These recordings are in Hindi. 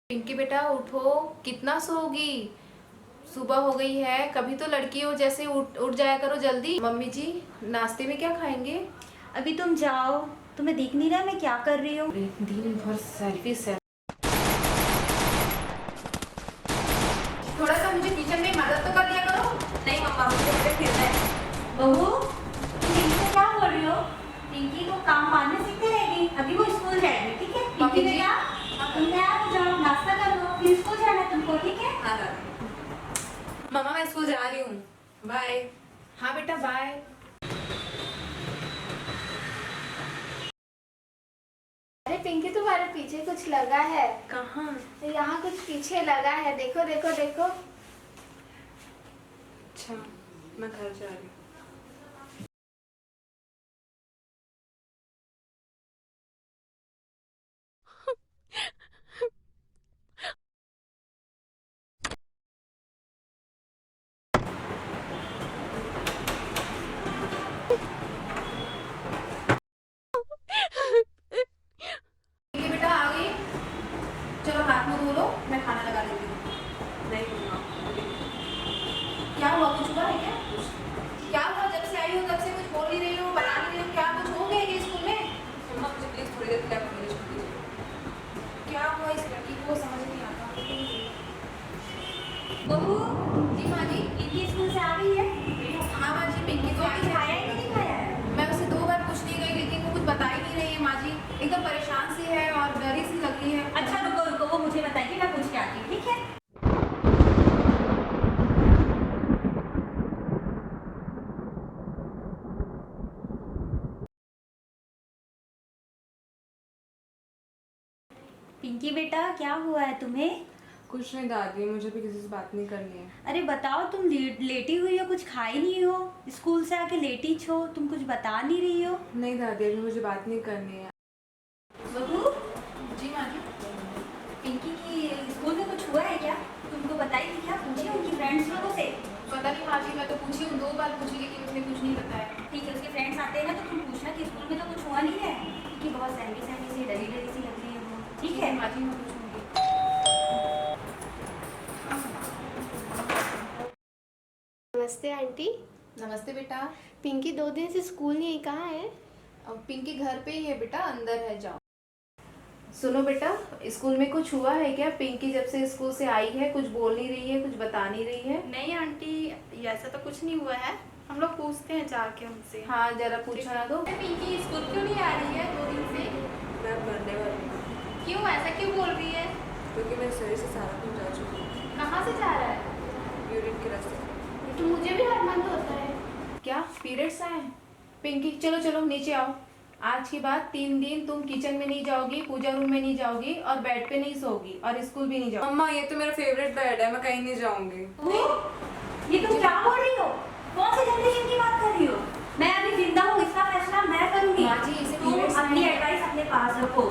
पिंकी बेटा उठो, कितना सोओगी? सुबह हो गई है। कभी तो लड़की हो जैसे उठ उठ जाया करो जल्दी। मम्मी जी नाश्ते में क्या खाएंगे? अभी तुम जाओ, तुम्हें दिख नहीं रहा मैं क्या कर रही हूँ? दिन भर सेल्फी से। थोड़ा सा मुझे किचन में मदद तो कर दिया करो। नहीं मम्मा, मुझे खेलना है। बहू, तुम इनसे क्या बोल रही हो? पिंकी को काम मारने सीखते रहेगी, अभी वो स्कूल जाएगी, ठीक है? पिंकी जी। बेटा, तुम तैयार हो जाओ, नाश्ता कर लो, फिर स्कूल जाना है तुमको, ठीक है? हाँ मम्मा, मैं स्कूल जा रही हूँ, बाय। हाँ बेटा बाय। अरे पिंकी, तुम्हारे पीछे कुछ लगा है। कहाँ? यहाँ कुछ पीछे लगा है, देखो देखो देखो। अच्छा, मैं घर जा रही हूँ। पिंकी बेटा आ गई। चलो हाथ मुंह धो लो, मैं खाना लगा देती हूँ। नहीं मम्मा, क्या हुआ? कुछ हुआ है क्या? क्या हुआ? जब से आई हो तब से कुछ बोल नहीं रही हो, बता नहीं रही हो। क्या कुछ हो गया ये स्कूल में? मम्मा मुझे प्लीज थोड़ी देर के लिए अपने लिए छोड़ दीजिए। क्या हुआ इस लड़की को? समझ नहीं आता। बहू, जी माँ जी। पिंकी स्कूल से आ गई है? हाँ माँ जी, पिंकी तो आई खाया है। है कि नहीं खाया है? मैं उसे 2 बार पूछने गई लेकिन वो कुछ बता ही नहीं रही है माँ जी। एकदम परेशान सी है और डरी सी लग रही है। अच्छा रुको रुको, वो मुझे बताएगी, मैं पूछ के आती हूँ, ठीक है? पिंकी बेटा, क्या हुआ है तुम्हें? कुछ नहीं दादी, मुझे भी किसी से बात नहीं करनी है। अरे बताओ, तुम लेटी हुई हो, कुछ खाई नहीं हो, स्कूल से आके लेटी छो, तुम कुछ बता नहीं रही हो। नहीं दादी, अभी मुझे बात नहीं करनी है। बहू, जी माँ जी। पिंकी की स्कूल में कुछ हुआ है क्या? तुमको बताई थी क्या? पूछी उनकी फ्रेंड्स लोगों से? पता नहीं माँ जी, मैं तो पूछी हूँ 2 बार पूछी लेकिन उसने कुछ नहीं बताया। ठीक है, उसके फ्रेंड्स आते हैं ना तो तुम पूछना कि स्कूल में तो कुछ हुआ नहीं है, क्योंकि बहुत सहमी सहमी सी डरी डरी सी लग रही है वो, ठीक है? माँ जी मैं पूछूंगी। नमस्ते आंटी। नमस्ते बेटा। पिंकी 2 दिन से स्कूल नहीं, कहाँ है? अब पिंकी घर पे ही है बेटा, अंदर है, जाओ। सुनो बेटा, स्कूल में कुछ हुआ है क्या? पिंकी जब से स्कूल से आई है कुछ बोल नहीं रही है, कुछ बता नहीं रही है। नहीं आंटी, ऐसा तो कुछ नहीं हुआ है। हम लोग पूछते हैं जाके उनसे। हाँ जरा पूछना दो। पिंकी स्कूल क्यों नहीं आ रही है 2 दिन से? मैं मरने वाली हूँ, क्यों, ऐसा क्यों बोल रही है? क्योंकि मेरे शरीर से सारा खून जा चुका है, कहाँ से जा रहा है? यूरिन के रास्ते से। तो मुझे भी हर मंथ होता है। क्या पीरियड्स आए? पिंकी चलो चलो नीचे आओ। आज के बाद 3 दिन तुम किचन में नहीं जाओगी, पूजा रूम में नहीं जाओगी और बेड पे नहीं सोगी और स्कूल भी नहीं जाओगी। मम्मा, ये तो मेरा फेवरेट बेड है, मैं कहीं नहीं जाऊंगी। ये तुम क्या बोल रही हो? कौन से जनरेशन की बात कर रही हो? मैं अभी जिंदा हूँ, इसका फैसला मैं करूंगी। माँ जी, इसे तुम periods अपनी नहीं- एडवाइस अपने पास रखो।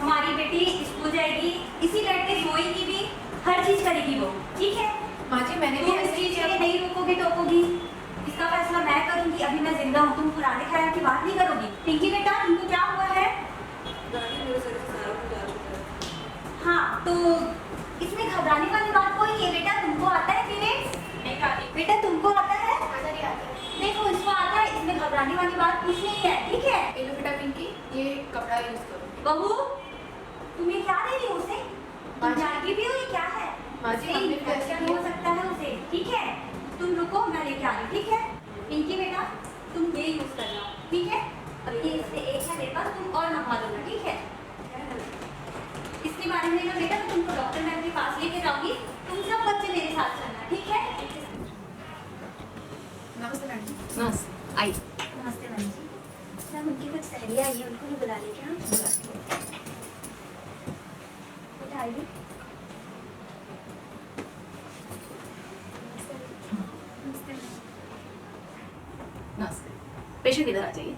हमारी बेटी स्कूल जाएगी, इसी बेड पे सोएगी भी, हर चीज करेगी वो, ठीक है? माँ जी मैंने भी तुम इस ऐसे ही चीज किया के था। नहीं रोकोगी टोकोगी, इसका फैसला मैं करूंगी। अभी मैं जिंदा हूँ, तुम पुराने ख्याल की बात नहीं करोगी। पिंकी बेटा, तुमको क्या हुआ है? दादी, मेरे शरीर से सारा खून जा चुका है। हाँ तो इसमें घबराने वाली बात कोई नहीं है बेटा। तुमको आता है पीरियड्स? नहीं आती। बेटा तुमको आता है? आता नहीं आता है। देखो, इसको आता है, इसमें घबराने वाली बात कुछ नहीं है, ठीक है? ये लो बेटा पिंकी, ये कपड़ा यूज करो। बहू, तुम ये क्या दे रही हो उसे? तुम माँ जी- जानती भी हो ये क्या है? माँ जी, इससे हमने भी इन्फेक्शन ऐसे हो किया। सकता है उसे, ठीक है? तुम रुको, मैं लेके आ रही हूँ, ठीक है? पिंकी बेटा, तुम ये यूज करना, ठीक है? अब ये इससे एक है मेरे पास, तुम और मंगवा देना, ठीक है? इसके बारे में ना बेटा, मैं तुमको डॉक्टर मैम के पास लेके जाऊंगी, तुम सब बच्चे मेरे साथ चलना, ठीक है? नमस्ते मैम जी। नमस्ते, आई। नमस्ते मैम जी। मैम, उनकी कुछ सहेलियाँ आई है, उनको भी बुला लेके हम बेटा आइए। नमस्ते। पेशेंट इधर आ जाइए।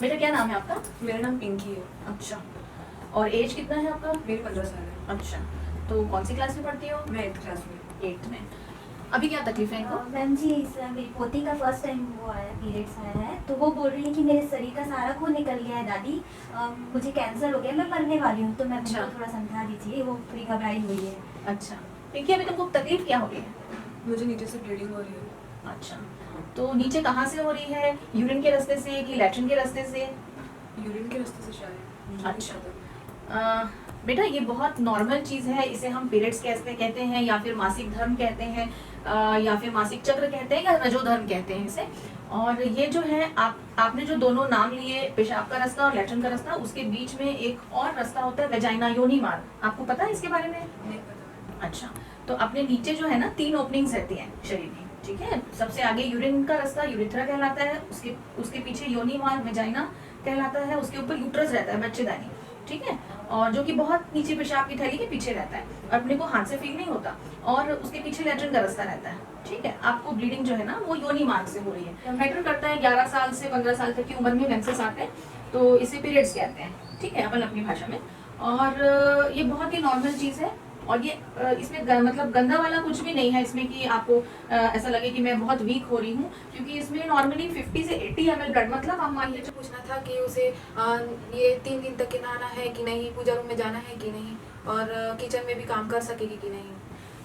बेटा क्या नाम है आपका? मेरा नाम पिंकी है। अच्छा, और एज कितना है आपका? मेरी 15 साल है। अच्छा, तो कौन सी क्लास में पढ़ती हो? मैं 8th क्लास में। 8th में। अभी क्या तकलीफ है इनको? मैम जी मेरी पोती का फर्स्ट टाइम वो आया पीरियड्स आया है, तो वो बोल रही है कि मेरे शरीर का सारा खून निकल गया है दादी, मुझे कैंसर हो गया, मैं मरने वाली हूँ, तो मैम अच्छा। उनको थोड़ा समझा दीजिए, वो थोड़ी घबराई हुई है। अच्छा पिंकी, अभी तुमको तकलीफ क्या हो रही है? मुझे नीचे से ब्लीडिंग हो रही है। अच्छा, तो नीचे कहाँ से हो रही है? यूरिन के रास्ते से कि लैट्रिन के रास्ते से? यूरिन के रास्ते से शायद। अच्छा। बेटा ये बहुत नॉर्मल चीज़ है, इसे हम पीरियड्स कहते हैं या फिर मासिक धर्म कहते हैं, या फिर मासिक चक्र कहते हैं या रजोधर्म कहते हैं इसे। और ये जो है आपने जो दोनों नाम लिए, पेशाब का रास्ता और लैट्रिन का रास्ता, उसके बीच में एक और रास्ता होता है वेजाइना, योनि मार्ग। आपको पता है इसके बारे में? नहीं पता। अच्छा, तो अपने नीचे जो है ना 3 ओपनिंग्स रहती हैं शरीर की, ठीक है। सबसे आगे यूरिन का रास्ता यूरिथ्रा कहलाता है, उसके पीछे योनि मार्ग वेजाइना कहलाता है, उसके ऊपर यूट्रस रहता है, बच्चेदानी, ठीक है, और जो कि बहुत नीचे पेशाब की थैली के पीछे रहता है और अपने को हाथ से फील नहीं होता, और उसके पीछे लैट्रिन का रास्ता रहता है, ठीक है। आपको ब्लीडिंग जो है ना वो योनि मार्ग से हो रही है। मैटर करता है 11 साल से 15 साल तक की उम्र में मेंसेस आते हैं, तो इसे पीरियड्स कहते हैं, ठीक है, अपन अपनी भाषा में। और ये बहुत ही नॉर्मल चीज़ है, और ये इसमें मतलब गंदा वाला कुछ भी नहीं है इसमें कि आपको ऐसा लगे कि मैं बहुत वीक हो रही हूँ, क्योंकि इसमें नॉर्मली 50 से 80 ml ब्लड, मतलब हम मान लीजिए पूछना था कि उसे ये 3 दिन तक के नहाना है कि नहीं, पूजा रूम में जाना है कि नहीं, और किचन में भी काम कर सकेगी कि नहीं।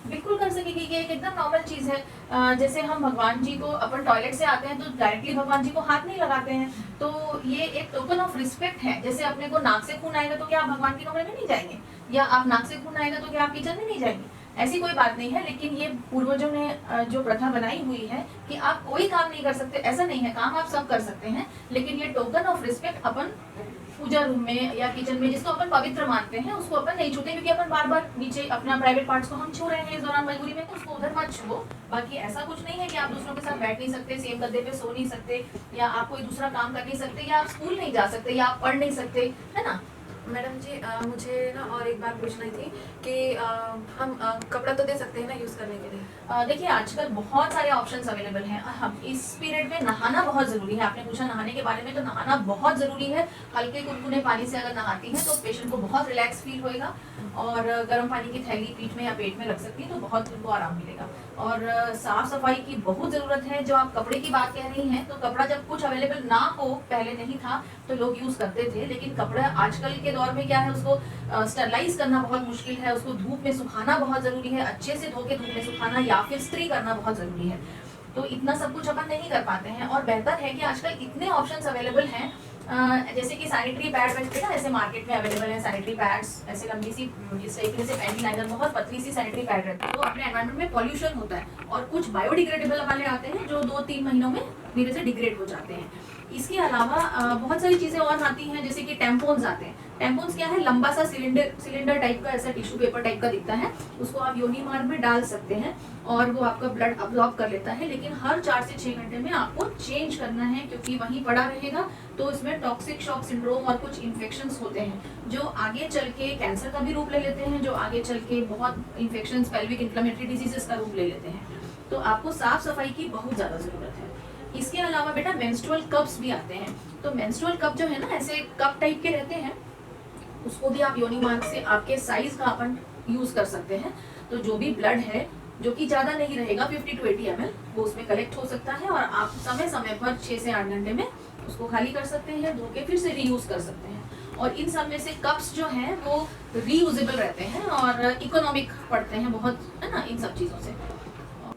बिल्कुल कर सकेगी, ये एक एकदम नॉर्मल चीज़ है। जैसे हम भगवान जी को, अपन टॉयलेट से आते हैं तो डायरेक्टली भगवान जी को हाथ नहीं लगाते हैं, तो ये एक टोकन ऑफ रिस्पेक्ट है। जैसे अपने को नाक से खून आएगा तो क्या आप भगवान के कमरे में नहीं जाएंगे, या आप नाक से खून आएगा तो क्या आप किचन में नहीं जाएंगे? ऐसी कोई बात नहीं है। लेकिन ये पूर्वजों ने जो प्रथा बनाई हुई है कि आप कोई काम नहीं कर सकते, ऐसा नहीं है, काम आप सब कर सकते हैं, लेकिन ये टोकन ऑफ रिस्पेक्ट अपन पूजा रूम में या किचन में, जिसको अपन पवित्र मानते हैं, उसको अपन नहीं छूते, क्योंकि अपन बार बार नीचे अपना प्राइवेट पार्ट्स को हम छू रहे हैं इस दौरान मजबूरी में, तो उसको उधर मत छुओ। बाकी ऐसा कुछ नहीं है कि आप दूसरों के साथ बैठ नहीं सकते, सेम गद्दे पे सो नहीं सकते, या आप कोई दूसरा काम कर नहीं सकते, या आप स्कूल नहीं जा सकते, या आप पढ़ नहीं सकते, है ना। मैडम जी मुझे ना और एक बात पूछनी थी कि हम कपड़ा तो दे सकते हैं ना यूज़ करने के लिए? देखिए आजकल बहुत सारे ऑप्शंस अवेलेबल हैं। हम इस पीरियड में नहाना बहुत ज़रूरी है। आपने पूछा नहाने के बारे में, तो नहाना बहुत ज़रूरी है। हल्के गुनगुने पानी से अगर नहाती हैं तो पेशेंट को बहुत रिलैक्स फील होएगा, और गर्म पानी की थैली पीठ में या पेट में रख सकती है तो बहुत उनको आराम मिलेगा। और साफ़ सफाई की बहुत ज़रूरत है। जो आप कपड़े की बात कह रही हैं, तो कपड़ा जब कुछ अवेलेबल ना हो, पहले नहीं था तो लोग यूज़ करते थे, लेकिन कपड़ा आजकल के दौर में क्या है, उसको स्टरलाइज करना बहुत मुश्किल है, उसको धूप में सुखाना बहुत ज़रूरी है, अच्छे से धो के धूप में सुखाना या फिर इस्त्री करना बहुत ज़रूरी है। तो इतना सब कुछ अपन नहीं कर पाते हैं, और बेहतर है कि आजकल इतने ऑप्शंस अवेलेबल हैं, जैसे कि सैनिटरी पैड वैसे ना ऐसे मार्केट में अवेलेबल है सैनिटरी पैड्स, ऐसे लंबी सी इस तरीके से पैंटी लाइनर, बहुत पतली सी सैनिटरी पैड रहती है। तो अपने एनवायरनमेंट में पॉल्यूशन होता है, और कुछ बायोडिग्रेडेबल वाले आते हैं जो 2-3 महीनों में धीरे से डिग्रेड हो जाते हैं। इसके अलावा बहुत सारी चीज़ें और आती हैं, जैसे कि टेम्पोन्स आते हैं। टेम्पोन्स क्या है, लंबा सा सिलेंडर टाइप का, ऐसा टिश्यू पेपर टाइप का दिखता है, उसको आप योनि मार्ग में डाल सकते हैं और वो आपका ब्लड अब्जॉर्ब कर लेता है, लेकिन हर 4 से 6 घंटे में आपको चेंज करना है, क्योंकि वहीं पड़ा रहेगा तो इसमें टॉक्सिक शॉक सिंड्रोम और कुछ इन्फेक्शंस होते हैं जो आगे चल के कैंसर का भी रूप ले लेते हैं, जो आगे चल के बहुत इन्फेक्शंस, पेल्विक इन्फ्लेमेटरी डिजीजेस का रूप ले लेते हैं। तो आपको साफ सफाई की बहुत ज़्यादा ज़रूरत है। इसके अलावा बेटा मेंस्ट्रुअल कप्स भी आते हैं। तो मेंस्ट्रुअल कप जो है ना, ऐसे कप टाइप के रहते हैं, उसको भी आप योनि मार्ग से आपके साइज का अपन यूज कर सकते हैं। तो जो भी ब्लड है, जो कि ज़्यादा नहीं रहेगा, 50 to 80 ml, वो उसमें कलेक्ट हो सकता है, और आप समय समय पर 6 से 8 घंटे में उसको खाली कर सकते हैं, धो के फिर से रीयूज कर सकते हैं। और इन सब में से कप्स जो हैं वो रीयूजेबल रहते हैं और इकोनॉमिक पड़ते हैं बहुत, है ना, इन सब चीज़ों से।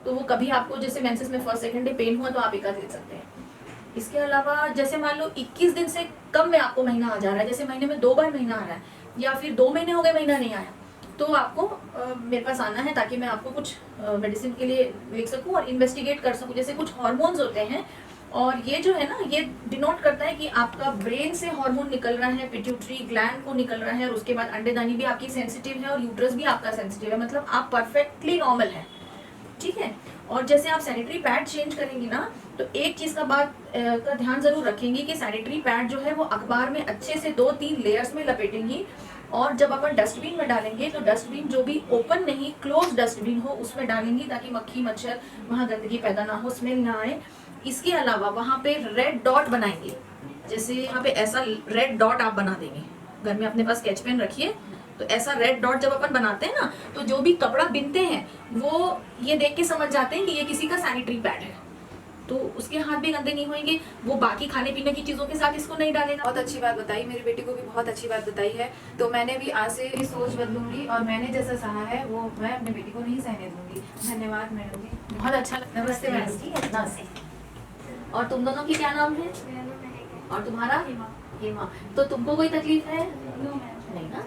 तो वो कभी आपको जैसे मेंसेस में फर्स्ट सेकंड डे पेन हुआ तो आप एक दे सकते हैं। इसके अलावा जैसे मान लो 21 दिन से कम में आपको महीना आ जा रहा है, जैसे महीने में 2 बार महीना आ रहा है, या फिर 2 महीने हो गए महीना नहीं आया, तो आपको मेरे पास आना है, ताकि मैं आपको कुछ मेडिसिन के लिए लिख सकूं और इन्वेस्टिगेट कर सकूं। जैसे कुछ हार्मोन्स होते हैं, और ये जो है ना, ये डिनोट करता है कि आपका ब्रेन से हार्मोन निकल रहा है, पिट्यूटरी ग्लैंड को निकल रहा है, और उसके बाद अंडेदानी भी आपकी सेंसिटिव है और यूट्रस भी आपका सेंसिटिव है, मतलब आप परफेक्टली नॉर्मल है, ठीक है। और जैसे आप सैनिटरी पैड चेंज करेंगी ना, तो एक चीज़ का ध्यान जरूर रखेंगी कि सैनिटरी पैड जो है वो अखबार में अच्छे से 2-3 लेयर्स में लपेटेंगी, और जब अपन डस्टबिन में डालेंगे तो डस्टबिन जो भी ओपन नहीं, क्लोज डस्टबिन हो उसमें डालेंगी, ताकि मक्खी मच्छर वहाँ गंदगी पैदा ना हो, स्मेल ना आए। इसके अलावा वहाँ पे रेड डॉट बनाएंगे, जैसे यहाँ पे ऐसा रेड डॉट आप बना देंगे। घर में अपने पास स्केच पेन रखिए, तो ऐसा रेड डॉट जब अपन बनाते हैं ना, तो जो भी कपड़ा बिनते हैं वो ये देख के समझ जाते हैं कि ये किसी का सैनिटरी पैड है, तो उसके हाथ भी गंदे नहीं होंगे, वो बाकी खाने पीने की चीज़ों के साथ इसको नहीं डालेगा। बहुत अच्छी बात बताई, मेरी बेटी को भी बहुत अच्छी बात बताई है। तो मैंने भी आज से ये सोच बदलूंगी और मैंने जैसा सहा है वो मैं अपनी बेटी को नहीं सहने दूंगी। धन्यवाद मैडम जी। बहुत अच्छा लगा। नमस्ते मैडम। ठीक है, नमस्ते। और तुम दोनों की क्या नाम है? और तुम्हारा? हेमा। तो तुमको कोई तकलीफ है? नहीं ना?